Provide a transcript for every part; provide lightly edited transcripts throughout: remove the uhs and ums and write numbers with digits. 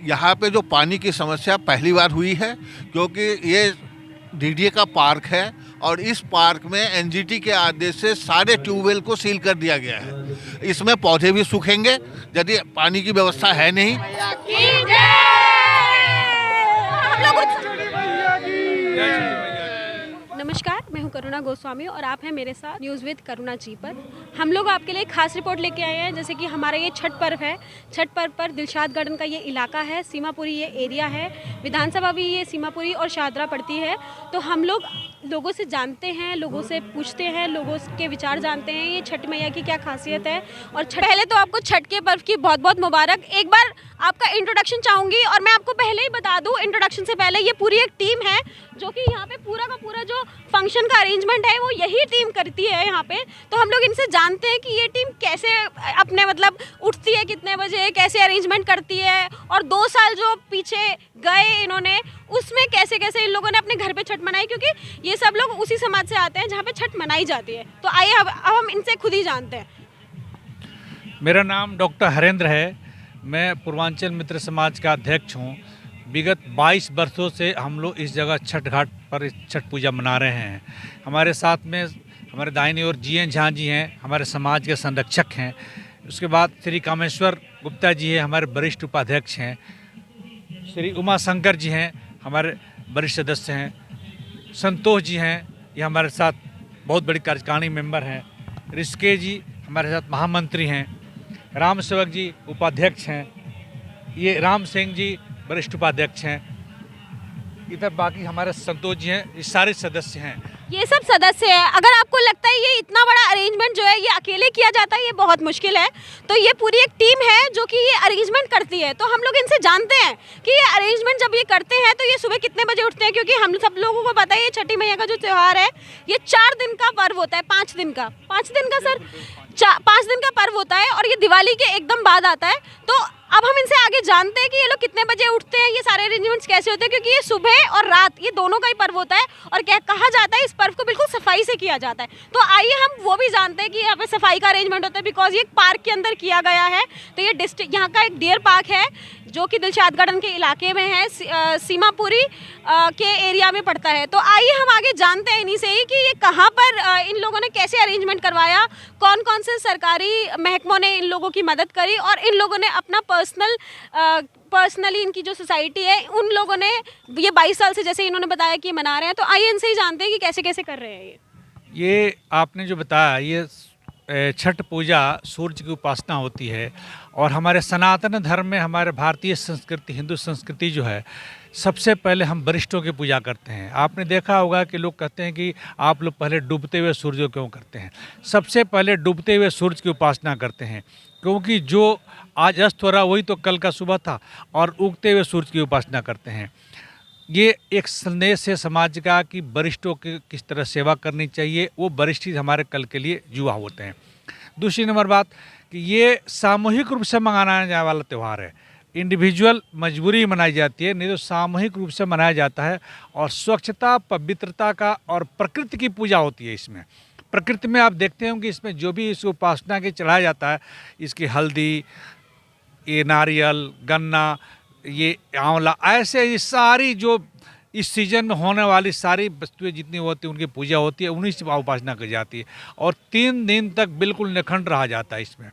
यहाँ पे जो पानी की समस्या पहली बार हुई है, क्योंकि ये डीडीए का पार्क है और इस पार्क में एनजीटी के आदेश से सारे ट्यूबवेल को सील कर दिया गया है। इसमें पौधे भी सूखेंगे यदि पानी की व्यवस्था है नहीं। नमस्कार, मैं हूं करुणा गोस्वामी और आप हैं मेरे साथ न्यूज़ विद करुणा जी पर। हम लोग आपके लिए खास रिपोर्ट लेके आए हैं। जैसे कि हमारा ये छठ पर्व है, छठ पर्व पर दिलशाद गार्डन का ये इलाका है, सीमापुरी ये एरिया है, विधानसभा भी ये सीमापुरी और शाहदरा पड़ती है। तो हम लोगों से जानते हैं, लोगों से पूछते हैं, लोगों के विचार जानते हैं ये छठ मैया की क्या खासियत है। और पहले तो आपको छठ के पर्व की बहुत बहुत मुबारक। एक बार आपका इंट्रोडक्शन चाहूँगी और मैं आपको पहले ही बता दूँ, इंट्रोडक्शन से पहले ये पूरी एक टीम है जो कि यहाँ पे पूरा का पूरा जो फंक्शन का अरेंजमेंट है वो यही टीम करती है यहाँ पे। तो हम लोग इनसे जानते हैं कि ये टीम कैसे अपने मतलब उठती है, कितने बजे, कैसे अरेंजमेंट करती है, और 2 साल जो पीछे गए इन्होंने उसमें कैसे कैसे इन लोगों ने अपने घर पे छठ मनाई, क्योंकि ये सब लोग उसी समाज से आते हैं जहाँ पे छठ मनाई जाती है। तो आइए अब हम इनसे खुद ही जानते हैं। मेरा नाम डॉक्टर हरेंद्र है। मैं पूर्वांचल मित्र समाज का अध्यक्ष हूँ। विगत 22 वर्षों से हम लोग इस जगह छठ घाट पर छठ पूजा मना रहे हैं। हमारे साथ में हमारे दाहिनी ओर जीएन झा जी हैं, हमारे समाज के संरक्षक हैं। उसके बाद श्री कामेश्वर गुप्ता जी हैं, हमारे वरिष्ठ उपाध्यक्ष हैं। श्री उमा शंकर जी हैं, हमारे वरिष्ठ सदस्य हैं। संतोष जी हैं, ये हमारे साथ बहुत बड़ी कार्यकारिणी मेंबर हैं। ऋषिकेश जी हमारे साथ महामंत्री हैं। राम सेवक जी उपाध्यक्ष हैं। ये राम सिंह जी वरिष्ठ उपाध्यक्ष हैं। इधर बाकी हमारे संतोष जी हैं, ये सारे सदस्य हैं। ये सब सदस्य हैं। अगर आपको लगता है ये इतना बड़ा अरेंजमेंट जो है ये अकेले किया जाता है, ये बहुत मुश्किल है, तो ये पूरी एक टीम है जो कि ये अरेंजमेंट करती है। तो हम लोग इनसे जानते हैं कि ये अरेंजमेंट जब ये करते हैं तो ये सुबह कितने बजे उठते हैं, क्योंकि हम सब लोगों को पता है ये छठी मैया का जो त्यौहार है ये 4 दिन का पर्व होता है। 5 दिन का सर 5 दिन का पर्व होता है और ये दिवाली के एकदम बाद आता है। तो अब हम इनसे आगे जानते हैं कि ये लोग कितने बजे उठते हैं, ये सारे अरेंजमेंट्स कैसे होते हैं, क्योंकि ये सुबह और रात ये दोनों का ही पर्व होता है। और क्या कहा जाता है, इस पर्व को बिल्कुल सफाई से किया जाता है। तो आइए हम वो भी जानते हैं कि यहाँ पे सफाई का अरेंजमेंट होता है, बिकॉज ये एक पार्क के अंदर किया गया है। तो ये डिस्ट्रिक्ट यहाँ का एक डियर पार्क है जो कि दिलशाद गार्डन के इलाके में है, सीमापुरी के एरिया में पड़ता है। तो आइए हम आगे जानते हैं इन्हीं से ही कि ये कहाँ पर इन लोगों ने कैसे अरेंजमेंट करवाया, कौन कौन से सरकारी महकमों ने इन लोगों की मदद करी, और इन लोगों ने अपना पर्सनली इनकी जो सोसाइटी है उन लोगों ने ये 22 साल से जैसे इन्होंने बताया कि मना रहे हैं। तो आइए इनसे ही जानते हैं कि कैसे कैसे कर रहे हैं ये आपने जो बताया, ये छठ पूजा सूर्य की उपासना होती है। और हमारे सनातन धर्म में, हमारे भारतीय संस्कृति, हिंदू संस्कृति जो है, सबसे पहले हम वरिष्ठों की पूजा करते हैं। आपने देखा होगा कि लोग कहते हैं कि आप लोग पहले डूबते हुए सूर्य को क्यों करते हैं। सबसे पहले डूबते हुए सूर्य की उपासना करते हैं, क्योंकि जो आज अस्त हो रहा वही तो कल का सुबह था। और उगते हुए सूर्य की उपासना करते हैं। ये एक संदेश है समाज का कि वरिष्ठों की किस तरह सेवा करनी चाहिए। वो वरिष्ठ ही हमारे कल के लिए युवा होते हैं। दूसरी नंबर बात कि ये सामूहिक रूप से मनाया जाने वाला त्यौहार है। इंडिविजुअल मजबूरी मनाई जाती है, नहीं तो सामूहिक रूप से मनाया जाता है। और स्वच्छता, पवित्रता का और प्रकृति की पूजा होती है इसमें। प्रकृति में आप देखते होंगे इसमें जो भी इस उपासना के चढ़ाया जाता है, इसकी हल्दी, ये नारियल, गन्ना, ये आंवला, ऐसे ये सारी जो इस सीजन में होने वाली सारी वस्तुएं जितनी होती हैं उनकी पूजा होती है, उन्हीं से उपासना की जाती है। और 3 दिन तक बिल्कुल निखंड रहा जाता है इसमें।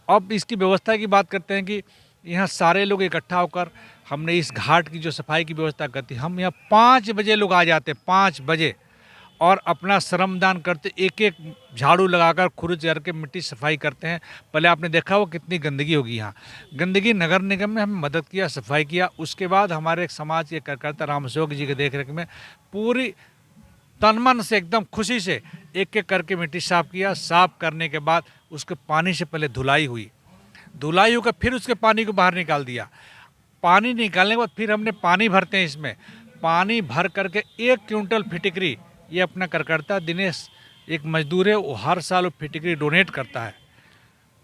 अब इसकी व्यवस्था की बात करते हैं कि यहाँ सारे लोग इकट्ठा होकर हमने इस घाट की जो सफाई की व्यवस्था करती है। हम यहाँ 5 बजे लोग आ जाते हैं, 5 बजे, और अपना श्रमदान करते, एक एक झाड़ू लगाकर खुरच करके मिट्टी सफाई करते हैं। पहले आपने देखा वो कितनी गंदगी होगी यहाँ। गंदगी नगर निगम में हमें मदद किया, सफाई किया। उसके बाद हमारे समाज के कार्यकर्ता राम सेवक जी के देखरेख में पूरी तन मन से एकदम खुशी से एक एक करके मिट्टी साफ किया। साफ करने के बाद उसके पानी से पहले धुलाई हुई, धुलाई होकर फिर उसके पानी को बाहर निकाल दिया। पानी निकालने के बाद फिर हमने पानी भरते हैं इसमें। पानी भर करके 1 क्विंटल फिटिकरी, ये अपना कार्यकर्ता दिनेश एक मजदूर है, वो हर साल वो फिटिकरी डोनेट करता है।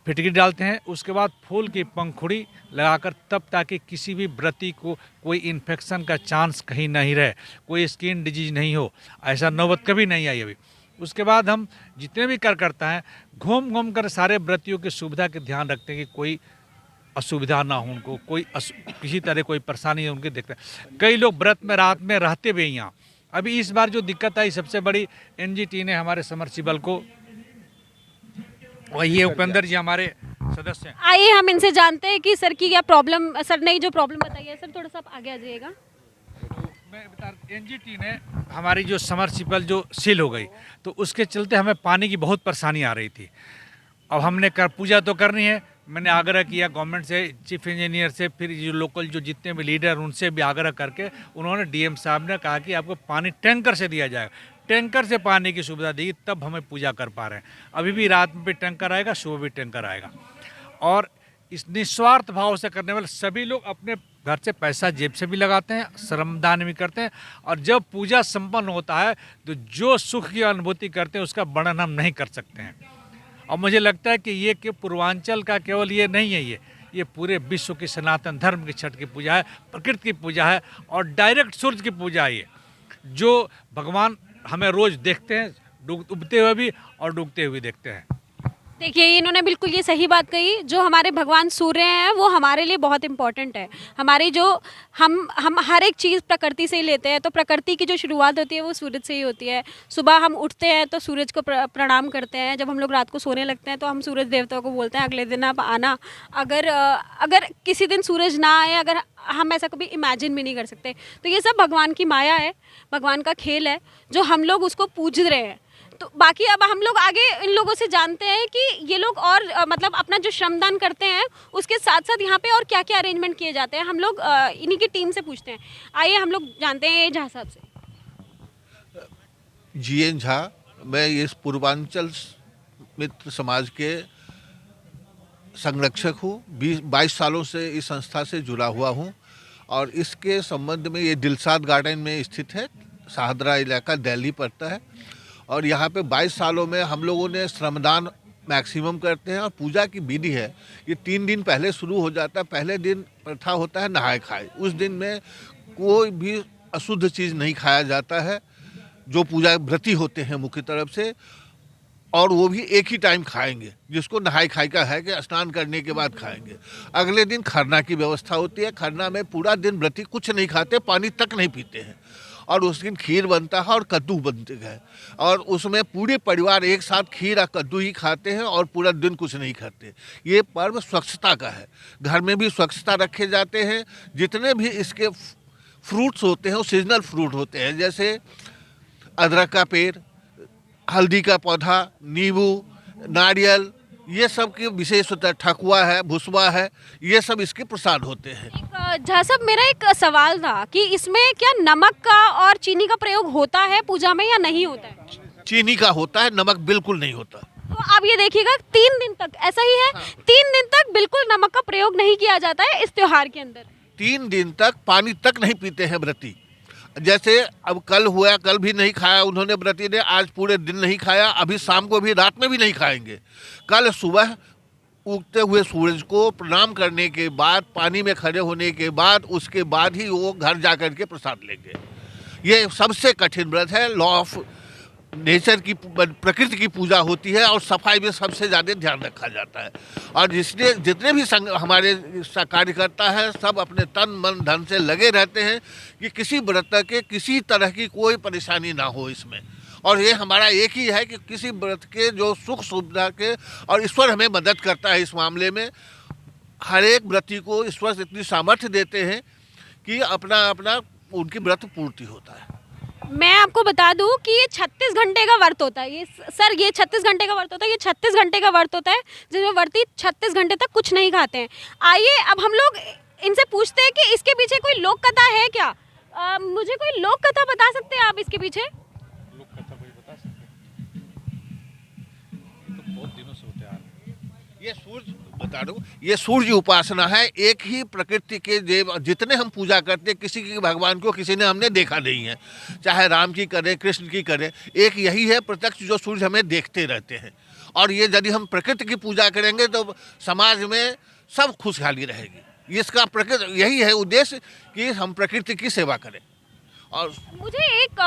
फिटकी डालते हैं, उसके बाद फूल की पंखुड़ी लगाकर, तब ताकि किसी भी व्रती को कोई इन्फेक्शन का चांस कहीं नहीं रहे, कोई स्किन डिजीज नहीं हो। ऐसा नौबत कभी नहीं आई अभी। उसके बाद हम जितने भी कार्यकर्ता हैं घूम घूम कर सारे व्रतियों की सुविधा के ध्यान रखते हैं कि कोई असुविधा ना हो, उनको कोई किसी तरह कोई परेशानी है उनके देखते हैं। कई लोग व्रत में रात में रहते भी यहाँ। अभी इस बार जो दिक्कत आई सबसे बड़ी, एनजीटी ने हमारे समरसीबल को, वही उपेंद्र जी हमारे सदस्य हैं। आइए हम इनसे जानते हैं कि सर की क्या प्रॉब्लम, सर ने जो प्रॉब्लम बताई है। सर थोड़ा सा आप आगे आ जाइएगा। मैं बता, एनजीटी ने हमारी जो समरसीबल जो सील हो गई, तो उसके चलते हमें पानी की बहुत परेशानी आ रही थी। अब हमने पूजा तो करनी है, मैंने आग्रह किया गवर्नमेंट से, चीफ इंजीनियर से, फिर जो लोकल जो जितने भी लीडर उनसे भी आग्रह करके उन्होंने डीएम साहब ने कहा कि आपको पानी टैंकर से दिया जाएगा। टैंकर से पानी की सुविधा दी, तब हमें पूजा कर पा रहे हैं। अभी भी रात में भी टैंकर आएगा, सुबह भी टैंकर आएगा। और इस निस्वार्थ भाव से करने वाले सभी लोग अपने घर से पैसा जेब से भी लगाते हैं, श्रमदान भी करते हैं, और जब पूजा संपन्न होता है तो जो सुख की अनुभूति करते हैं उसका वर्णन हम नहीं कर सकते हैं। और मुझे लगता है कि ये कि पूर्वांचल का केवल ये नहीं है, ये पूरे विश्व की सनातन धर्म की छठ की पूजा है, प्रकृति की पूजा है, और डायरेक्ट सूर्य की पूजा है ये, जो भगवान हमें रोज देखते हैं, उगते हुए भी और डूबते हुए देखते हैं। देखिए इन्होंने बिल्कुल ये सही बात कही। जो हमारे भगवान सूर्य हैं वो हमारे लिए बहुत इंपॉर्टेंट है। हमारी जो हम हर एक चीज़ प्रकृति से ही लेते हैं, तो प्रकृति की जो शुरुआत होती है वो सूरज से ही होती है। सुबह हम उठते हैं तो सूरज को प्रणाम करते हैं, जब हम लोग रात को सोने लगते हैं तो हम सूरज देवता को बोलते हैं अगले दिन आप आना। अगर किसी दिन सूरज ना आए, अगर हम ऐसा कभी इमेजिन भी नहीं कर सकते। तो ये सब भगवान की माया है, भगवान का खेल है, जो हम लोग उसको पूज रहे हैं। तो बाकी अब हम लोग आगे इन लोगों से जानते हैं कि ये लोग और मतलब अपना जो श्रमदान करते हैं उसके साथ साथ यहाँ पे और क्या क्या अरेंजमेंट किए जाते हैं, हम लोग इन्हीं की टीम से पूछते हैं। आइए हम लोग जानते हैं झा साहब से। जीएन झा, मैं इस पूर्वांचल मित्र समाज के संरक्षक हूँ। 22 सालों से इस संस्था से जुड़ा हुआ हूँ, और इसके संबंध में ये दिलशाद गार्डन में स्थित है, शाहदरा इलाका दिल्ली पड़ता है। और यहाँ पे 22 सालों में हम लोगों ने श्रमदान मैक्सिमम करते हैं, और पूजा की विधि है ये 3 दिन पहले शुरू हो जाता है। पहले दिन प्रथा होता है नहाए खाए। उस दिन में कोई भी अशुद्ध चीज़ नहीं खाया जाता है, जो पूजा व्रती होते हैं मुख्य तरफ से, और वो भी एक ही टाइम खाएंगे, जिसको नहाई खाई का है कि स्नान करने के बाद खाएंगे। अगले दिन खरना की व्यवस्था होती है। खरना में पूरा दिन व्रती कुछ नहीं खाते, पानी तक नहीं पीते हैं, और उस दिन खीर बनता है और कद्दू बनते हैं, और उसमें पूरे परिवार एक साथ खीर और कद्दू ही खाते हैं और पूरा दिन कुछ नहीं खाते। ये पर्व स्वच्छता का है, घर में भी स्वच्छता रखे जाते हैं। जितने भी इसके फ्रूट्स होते हैं वो सीजनल फ्रूट होते हैं, जैसे अदरक का पेड़, हल्दी का पौधा, नींबू, नारियल, ये सब की विशेष होता है। ठकुआ है, भुसवा है, ये सब इसके प्रसाद होते हैं। झा साहब मेरा एक सवाल था कि इसमें क्या नमक का और चीनी का प्रयोग होता है पूजा में या नहीं होता है? चीनी का होता है, नमक बिल्कुल नहीं होता। तो आप ये देखिएगा 3 दिन तक ऐसा ही है। हाँ। 3 दिन तक बिल्कुल नमक का प्रयोग नहीं किया जाता है इस त्योहार के अंदर। 3 दिन तक पानी तक नहीं पीते हैं व्रती। जैसे अब कल हुआ, कल भी नहीं खाया उन्होंने व्रती ने, आज पूरे दिन नहीं खाया, अभी शाम को भी, रात में भी नहीं खाएंगे। कल सुबह उगते हुए सूरज को प्रणाम करने के बाद, पानी में खड़े होने के बाद, उसके बाद ही वो घर जा कर के प्रसाद लेंगे। ये सबसे कठिन व्रत है। लॉ ऑफ नेचर की, प्रकृति की पूजा होती है, और सफाई में सबसे ज़्यादा ध्यान रखा जाता है। और जितने भी हमारे कार्यकर्ता हैं सब अपने तन मन धन से लगे रहते हैं कि किसी व्रत के किसी तरह की कोई परेशानी ना हो इसमें। और ये हमारा एक ही है कि किसी व्रत के जो सुख सुविधा के, और ईश्वर हमें मदद करता है इस मामले में। हर एक व्रती को ईश्वर इतनी सामर्थ्य देते हैं कि अपना अपना उनकी व्रत पूर्ति होता है। मैं आपको बता दूं कि ये 36 घंटे का व्रत होता है। ये 36 घंटे का व्रत होता है। ये 36 घंटे का व्रत होता है जिसमें व्रती 36 घंटे तक कुछ नहीं खाते हैं। आइए अब हम लोग इनसे पूछते हैं कि इसके पीछे कोई लोक कथा है क्या। मुझे कोई लोक कथा बता सकते हैं आप इसके पीछे? लोक कथा कोई बता सकते हैं? तो बहुत दिनों से होते आ रहे हैं। ये सूर्य बता दूं, ये सूर्य उपासना है। एक ही प्रकृति के देव जितने हम पूजा करते हैं, किसी की भगवान को किसी ने हमने देखा नहीं है, चाहे राम की करें, कृष्ण की करें, एक यही है प्रत्यक्ष जो सूर्य हमें देखते रहते हैं। और ये यदि हम प्रकृति की पूजा करेंगे तो समाज में सब खुशहाली रहेगी। इसका प्रकृति यही है उद्देश्य कि हम प्रकृति की सेवा करें, और मुझे एक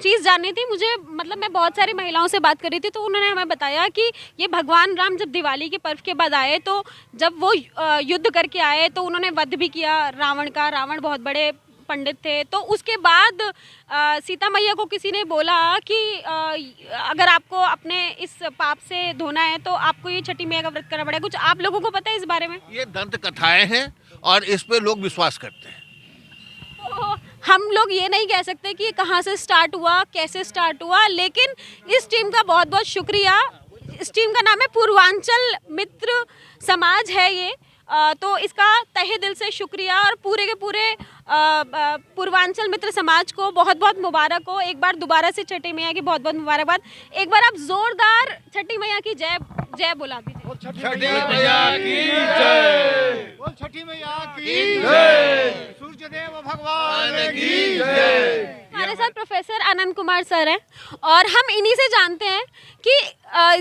चीज़ जाननी थी। मुझे मतलब मैं बहुत सारी महिलाओं से बात कर रही थी तो उन्होंने हमें बताया कि ये भगवान राम जब दिवाली के पर्व के बाद आए तो जब वो युद्ध करके आए तो उन्होंने वध भी किया रावण का। रावण बहुत बड़े पंडित थे। तो उसके बाद सीता मैया को किसी ने बोला कि अगर आपको अपने इस पाप से धोना है तो आपको ये छठी मैया का व्रत करना पड़ेगा। कुछ आप लोगों को पता है इस बारे में? ये दंत कथाएं हैं और इस पे लोग विश्वास करते हैं। तो हम लोग ये नहीं कह सकते कि ये कहाँ से स्टार्ट हुआ, कैसे स्टार्ट हुआ, लेकिन इस टीम का बहुत बहुत शुक्रिया। इस टीम का नाम है पूर्वांचल मित्र समाज है ये। तो इसका तहे दिल से शुक्रिया और पूरे के पूरे पूर्वांचल मित्र समाज को बहुत बहुत मुबारक हो। एक बार दोबारा से छठी मैया की बहुत बहुत मुबारकबाद। एक बार आप जोरदार छठी मैया की जय जय बोला दीजिए। छठी मैया की जय, बोल छठी मैया की जय, सूर्यदेव भगवान की जय। हमारे साथ प्रोफेसर आनंद कुमार सर हैं और हम इन्हीं से जानते हैं कि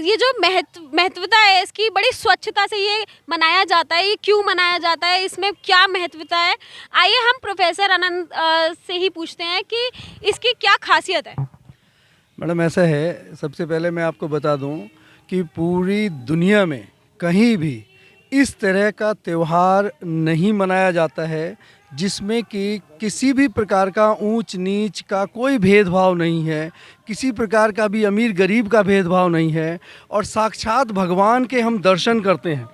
ये जो महत्वता है इसकी, बड़ी स्वच्छता से ये मनाया जाता है, ये क्यों मनाया जाता है, इसमें क्या महत्वता है। आइए हम प्रोफेसर आनंद से ही पूछते हैं कि इसकी क्या खासियत है। मैडम ऐसा है, सबसे पहले मैं आपको बता दूं कि पूरी दुनिया में कहीं भी इस तरह का त्यौहार नहीं मनाया जाता है जिसमें कि किसी भी प्रकार का ऊंच नीच का कोई भेदभाव नहीं है, किसी प्रकार का भी अमीर गरीब का भेदभाव नहीं है और साक्षात भगवान के हम दर्शन करते हैं।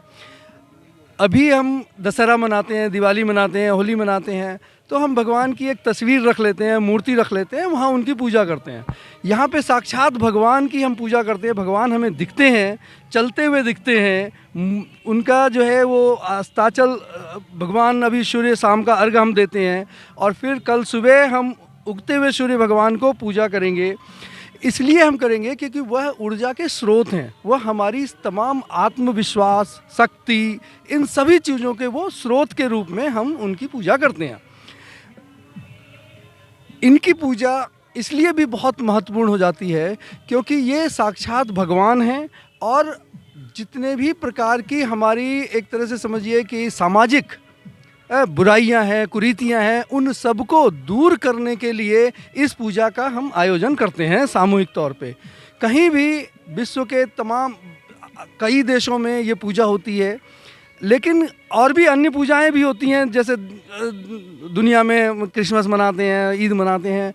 अभी हम दशहरा मनाते हैं, दिवाली मनाते हैं, होली मनाते हैं, तो हम भगवान की एक तस्वीर रख लेते हैं, मूर्ति रख लेते हैं, वहाँ उनकी पूजा करते हैं। यहाँ पे साक्षात भगवान की हम पूजा करते हैं। भगवान हमें दिखते हैं, चलते हुए दिखते हैं। उनका जो है वो अस्ताचल भगवान, अभी सूर्य शाम का अर्घ हम देते हैं और फिर कल सुबह हम उगते हुए सूर्य भगवान को पूजा करेंगे। इसलिए हम करेंगे क्योंकि वह ऊर्जा के स्रोत हैं, वह हमारी तमाम आत्मविश्वास, शक्ति, इन सभी चीज़ों के वो स्रोत के रूप में हम उनकी पूजा करते हैं। इनकी पूजा इसलिए भी बहुत महत्वपूर्ण हो जाती है क्योंकि ये साक्षात भगवान हैं और जितने भी प्रकार की हमारी एक तरह से समझिए कि सामाजिक बुराइयां हैं, कुरीतियां हैं, उन सबको दूर करने के लिए इस पूजा का हम आयोजन करते हैं सामूहिक तौर पे। कहीं भी विश्व के तमाम कई देशों में ये पूजा होती है, लेकिन और भी अन्य पूजाएं भी होती हैं, जैसे दुनिया में क्रिसमस मनाते हैं, ईद मनाते हैं,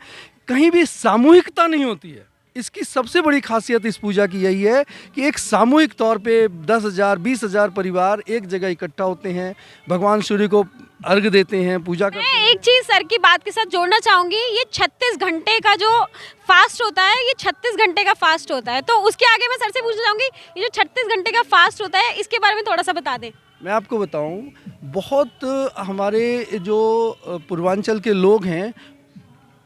कहीं भी सामूहिकता नहीं होती है। इसकी सबसे बड़ी खासियत इस पूजा की यही है कि एक सामूहिक तौर पे 10,000 20,000 परिवार एक जगह इकट्ठा होते हैं, भगवान सूर्य को अर्घ देते हैं, पूजा करते हैं। मैं एक चीज़ सर की बात के साथ जोड़ना चाहूँगी। ये 36 घंटे का जो फास्ट होता है, ये 36 घंटे का फास्ट होता है। तो उसके आगे मैं सर से पूछना चाहूँगी, ये जो 36 घंटे का फास्ट होता है इसके बारे में थोड़ा सा बता दें। मैं आपको बताऊं, बहुत हमारे जो पूर्वांचल के लोग हैं,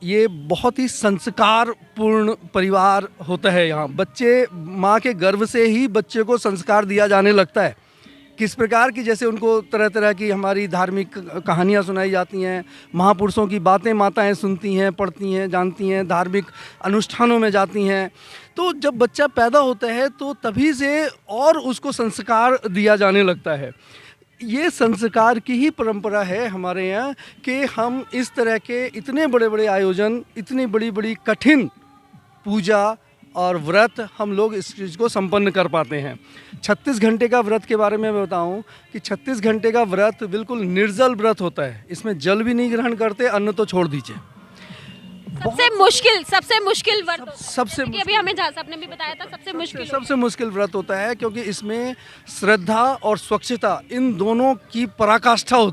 ये बहुत ही संस्कारपूर्ण परिवार होता है। यहाँ बच्चे माँ के गर्भ से ही बच्चे को संस्कार दिया जाने लगता है। किस प्रकार की, जैसे उनको तरह तरह की हमारी धार्मिक कहानियाँ सुनाई जाती हैं, महापुरुषों की बातें माताएं सुनती हैं, पढ़ती हैं, जानती हैं, धार्मिक अनुष्ठानों में जाती हैं। तो जब बच्चा पैदा होता है तो तभी से और उसको संस्कार दिया जाने लगता है। ये संस्कार की ही परंपरा है हमारे यहाँ कि हम इस तरह के इतने बड़े बड़े आयोजन, इतनी बड़ी बड़ी कठिन पूजा और व्रत हम लोग इस चीज़ को संपन्न कर पाते हैं। 36 घंटे का व्रत के बारे में मैं बताऊं कि 36 घंटे का व्रत बिल्कुल निर्जल व्रत होता है। इसमें जल भी नहीं ग्रहण करते, अन्न तो छोड़ दीजिए। सबसे मुश्किल व्रत सबसे कि अभी हमें जहाँ साहब ने भी बताया था सबसे मुश्किल व्रत होता है क्योंकि इसमें श्रद्धा और स्वच्छता इन दोनों की पराकाष्ठा होती है।